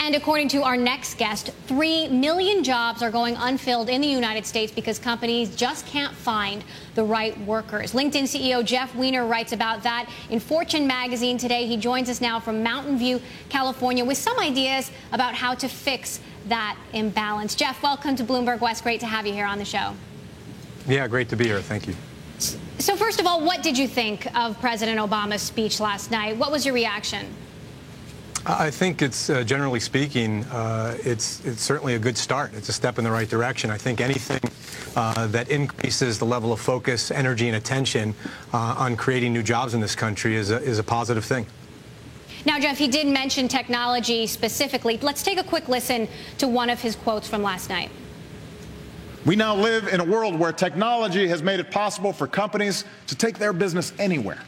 And according to our next guest, 3 million jobs are going unfilled in the United States because companies just can't find the right workers. LinkedIn CEO Jeff Weiner writes about that in Fortune magazine today. He joins us now from Mountain View, California, with some ideas about how to fix that imbalance. Jeff, welcome to Bloomberg West. Great to have you here on the show. Yeah, great to be here. Thank you. So first of all, what did you think of President Obama's speech last night? What was your reaction? I think it's, generally speaking, it's certainly a good start. It's a step in the right direction. I think anything that increases the level of focus, energy, and attention on creating new jobs in this country is a positive thing. Now, Jeff, he did mention technology specifically. Let's take a quick listen to one of his quotes from last night. We now live in a world where technology has made it possible for companies to take their business anywhere.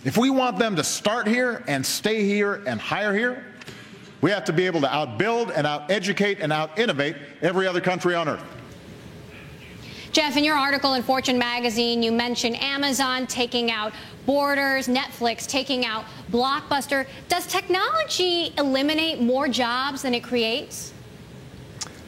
If we want them to start here and stay here and hire here, we have to be able to outbuild and out-educate and out-innovate every other country on earth. Jeff, in your article in Fortune magazine, you mentioned Amazon taking out Borders, Netflix taking out Blockbuster. Does technology eliminate more jobs than it creates?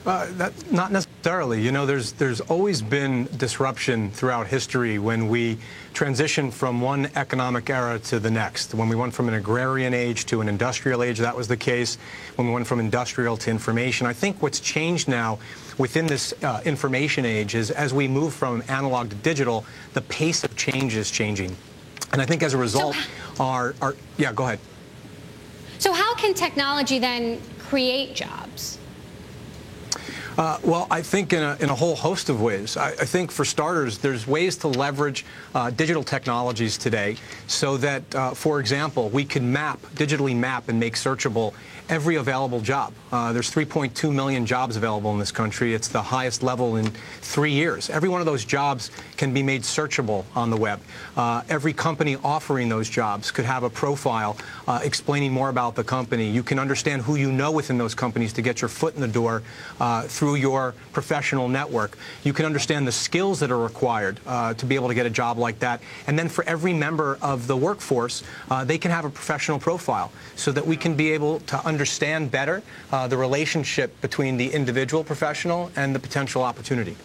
Not necessarily. You know, there's always been disruption throughout history when we transition from one economic era to the next. When we went from an agrarian age to an industrial age, that was the case. When we went from industrial to information. I think what's changed now within this information age is as we move from analog to digital, the pace of change is changing. And I think as a result, yeah, go ahead. So how can technology then create jobs? Well, I think in a whole host of ways. I think for starters, there's ways to leverage digital technologies today so that, for example, we can digitally map and make searchable every available job. There's 3.2 million jobs available in this country. It's the highest level in 3 years. Every one of those jobs can be made searchable on the web. Every company offering those jobs could have a profile explaining more about the company. You can understand who you know within those companies to get your foot in the door through your professional network. You can understand the skills that are required to be able to get a job like that. And then for every member of the workforce, they can have a professional profile so that we can be able to understand better the relationship between the individual professional and the potential opportunity.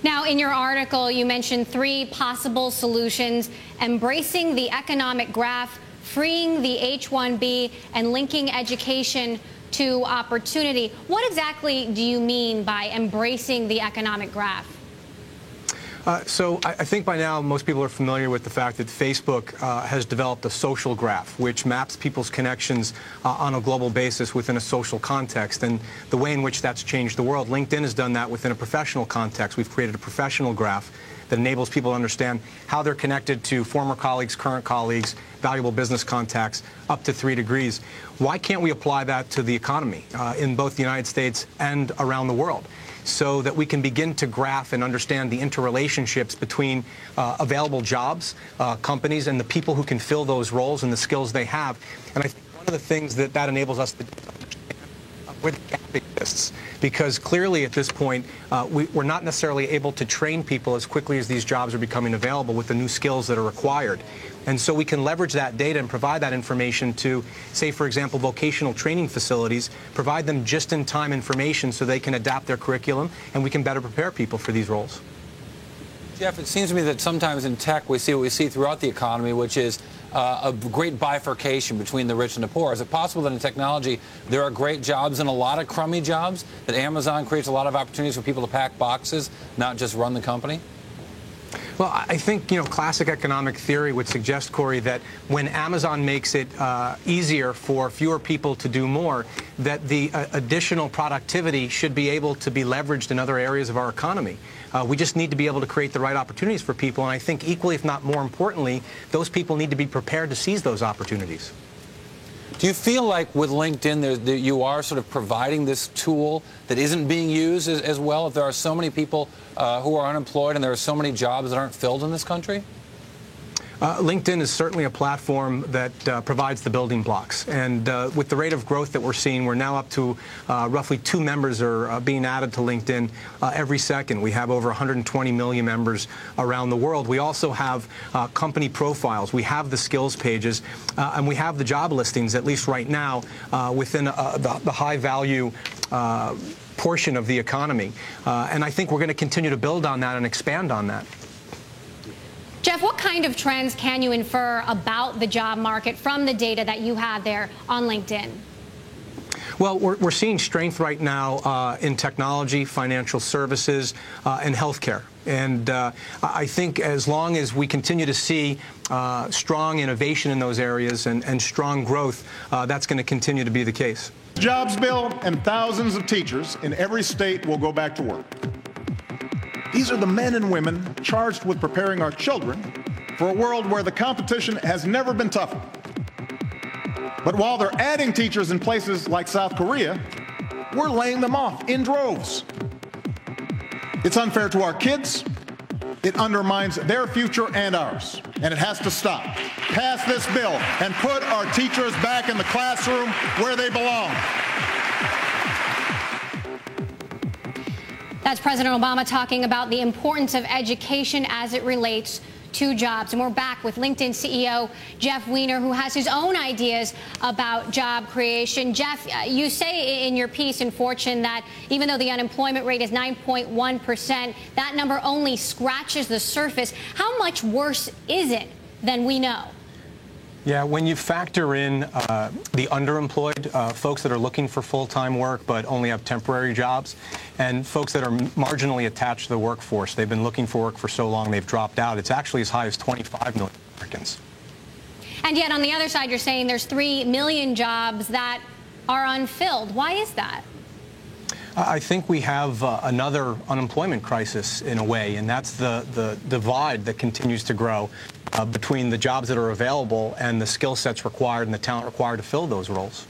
Now, in your article, you mentioned 3 possible solutions: embracing the economic graph, freeing the H-1B, and linking education to opportunity. What exactly do you mean by embracing the economic graph? So I think by now most people are familiar with the fact that Facebook has developed a social graph, which maps people's connections on a global basis within a social context, and the way in which that's changed the world. LinkedIn has done that within a professional context. We've created a professional graph that enables people to understand how they're connected to former colleagues, current colleagues, valuable business contacts, up to 3 degrees. Why can't we apply that to the economy in both the United States and around the world, so that we can begin to graph and understand the interrelationships between available jobs, companies, and the people who can fill those roles and the skills they have? And I think one of the things that enables us to do is understand where the gap exists, because clearly at this point we're not necessarily able to train people as quickly as these jobs are becoming available with the new skills that are required. And so we can leverage that data and provide that information to, say, for example, vocational training facilities, provide them just-in-time information so they can adapt their curriculum, and we can better prepare people for these roles. Jeff, it seems to me that sometimes in tech we see what we see throughout the economy, which is a great bifurcation between the rich and the poor. Is it possible that in technology there are great jobs and a lot of crummy jobs, that Amazon creates a lot of opportunities for people to pack boxes, not just run the company? Well, I think, classic economic theory would suggest, Corey, that when Amazon makes it easier for fewer people to do more, that the additional productivity should be able to be leveraged in other areas of our economy. We just need to be able to create the right opportunities for people, and I think equally, if not more importantly, those people need to be prepared to seize those opportunities. Do you feel like with LinkedIn you are sort of providing this tool that isn't being used as well? If there are so many people who are unemployed and there are so many jobs that aren't filled in this country? LinkedIn is certainly a platform that provides the building blocks. And with the rate of growth that we're seeing, we're now up to roughly 2 members are being added to LinkedIn every second. We have over 120 million members around the world. We also have company profiles. We have the skills pages, and we have the job listings, at least right now, within the high-value portion of the economy. And I think we're going to continue to build on that and expand on that. Jeff, what kind of trends can you infer about the job market from the data that you have there on LinkedIn? Well, we're seeing strength right now in technology, financial services, and healthcare. And I think as long as we continue to see strong innovation in those areas and strong growth, that's going to continue to be the case. Jobs bill and thousands of teachers in every state will go back to work. These are the men and women charged with preparing our children for a world where the competition has never been tougher. But while they're adding teachers in places like South Korea, we're laying them off in droves. It's unfair to our kids. It undermines their future and ours, and it has to stop. Pass this bill and put our teachers back in the classroom where they belong. That's President Obama talking about the importance of education as it relates to jobs. And we're back with LinkedIn CEO Jeff Weiner, who has his own ideas about job creation. Jeff, you say in your piece in Fortune that even though the unemployment rate is 9.1%, that number only scratches the surface. How much worse is it than we know? Yeah, when you factor in the underemployed, folks that are looking for full-time work but only have temporary jobs, and folks that are marginally attached to the workforce, they've been looking for work for so long they've dropped out, it's actually as high as 25 million Americans. And yet on the other side, you're saying there's 3 million jobs that are unfilled. Why is that? I think we have another unemployment crisis in a way, and that's the divide that continues to grow between the jobs that are available and the skill sets required and the talent required to fill those roles.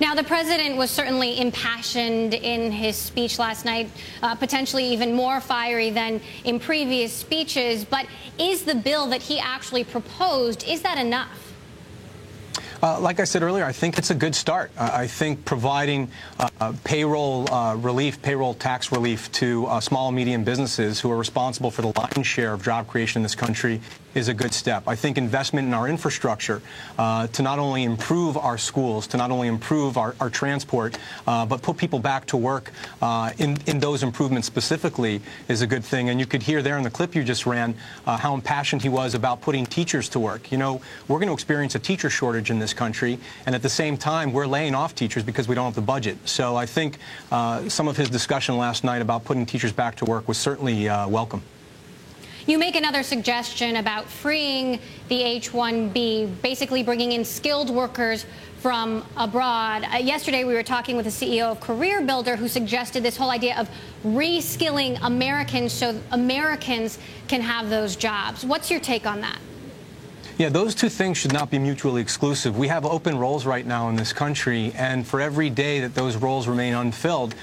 Now, the president was certainly impassioned in his speech last night, potentially even more fiery than in previous speeches. But is the bill that he actually proposed, is that enough? Like I said earlier, I think it's a good start. I think providing payroll relief, payroll tax relief to small and medium businesses who are responsible for the lion's share of job creation in this country is a good step. I think investment in our infrastructure to not only improve our schools, to not only improve our transport, but put people back to work in those improvements specifically is a good thing. And you could hear there in the clip you just ran how impassioned he was about putting teachers to work. You know, we're going to experience a teacher shortage in this country, and at the same time, we're laying off teachers because we don't have the budget. So I think some of his discussion last night about putting teachers back to work was certainly welcome. You make another suggestion about freeing the H-1B, basically bringing in skilled workers from abroad. Yesterday, we were talking with the CEO of Career Builder, who suggested this whole idea of reskilling Americans so Americans can have those jobs. What's your take on that? Yeah, those two things should not be mutually exclusive. We have open roles right now in this country, and for every day that those roles remain unfilled,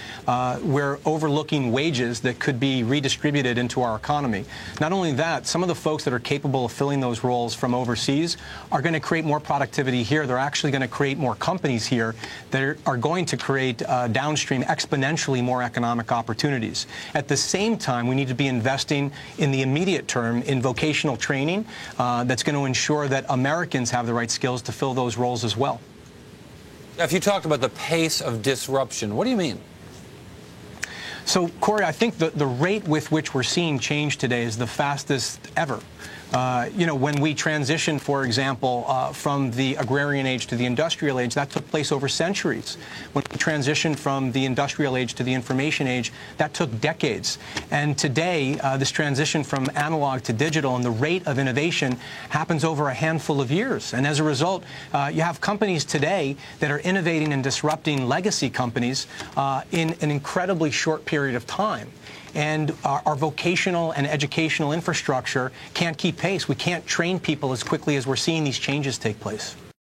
we're overlooking wages that could be redistributed into our economy. Not only that, some of the folks that are capable of filling those roles from overseas are going to create more productivity here. They're actually going to create more companies here that are going to create downstream exponentially more economic opportunities. At the same time, we need to be investing in the immediate term in vocational training that's going to ensure that Americans have the right skills to fill those roles as well. If you talked about the pace of disruption, what do you mean? So, Corey, I think the rate with which we're seeing change today is the fastest ever. You know, when we transitioned, for example, from the agrarian age to the industrial age, that took place over centuries. When we transitioned from the industrial age to the information age, that took decades. And today, this transition from analog to digital and the rate of innovation happens over a handful of years. And as a result, you have companies today that are innovating and disrupting legacy companies in an incredibly short period of time. And our vocational and educational infrastructure can't keep pace. We can't train people as quickly as we're seeing these changes take place.